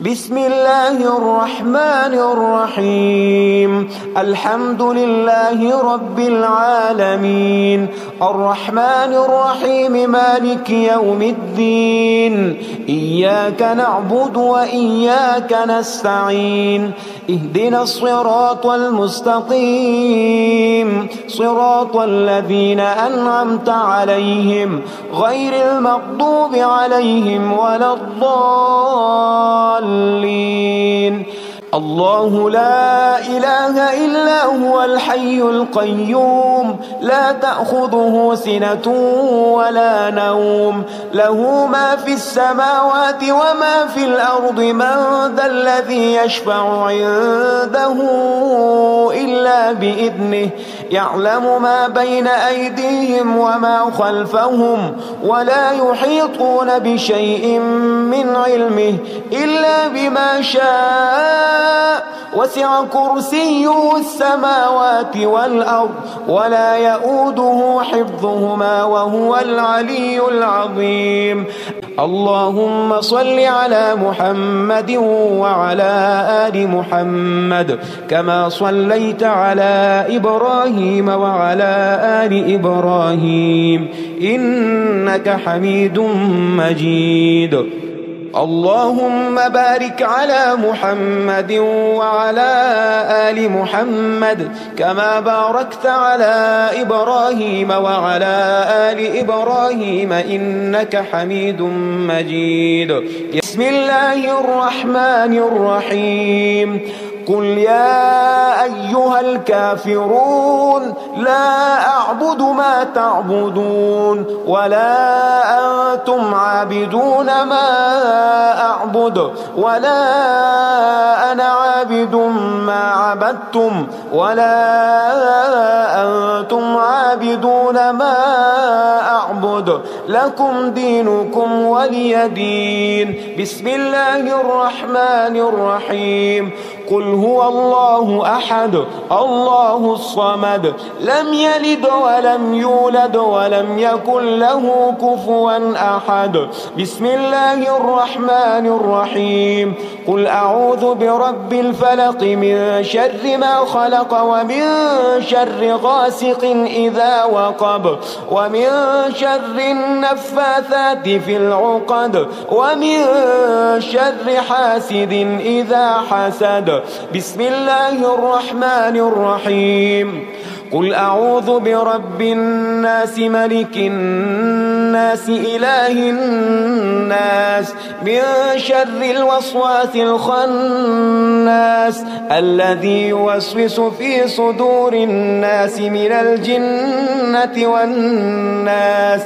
بسم الله الرحمن الرحيم. الحمد لله رب العالمين، الرحمن الرحيم، مالك يوم الدين. إياك نعبد وإياك نستعين، اهدنا الصراط المستقيم، صراط الذين أنعمت عليهم غير المغضوب عليهم ولا الضالين. الله لا إله إلا هو الحي القيوم، لا تأخذه سنة ولا نوم، له ما في السماوات وما في الأرض. من ذا الذي يشفع عنده إلا بإذنه، يعلم ما بين أيديهم وما خلفهم، ولا يحيطون بشيء من علمه إلا بما شاء. وسع كرسيه السماوات والأرض، ولا يؤوده حفظهما، وهو العلي العظيم. اللهم صل على محمد وعلى آل محمد كما صليت على إبراهيم وعلى آل إبراهيم إنك حميد مجيد. اللهم بارك على محمد وعلى آل محمد كما باركت على إبراهيم وعلى آل إبراهيم إنك حميد مجيد. بسم الله الرحمن الرحيم. قل يا أيها الكافرون لا أعبد ما تعبدون ولا أنتم عابدون ما أعبد ولا أنا عابد ما عبدتم ولا أنتم عابدون ما أعبد، لكم دينكم ولي دين. بسم الله الرحمن الرحيم. قل هو الله أحد الله الصمد، لم يلد ولم يولد ولم يكن له كفوا أحد. بسم الله الرحمن الرحيم. قل أعوذ برب الفلق من شر ما خلق ومن شر غاسق إذا وقب ومن شر النفاثات في العقد ومن شر حاسد إذا حسد. بسم الله الرحمن الرحيم. قل أعوذ برب الناس ملك الناس إله الناس من شر الوسواس الخناس الذي يوسوس في صدور الناس من الجنة والناس.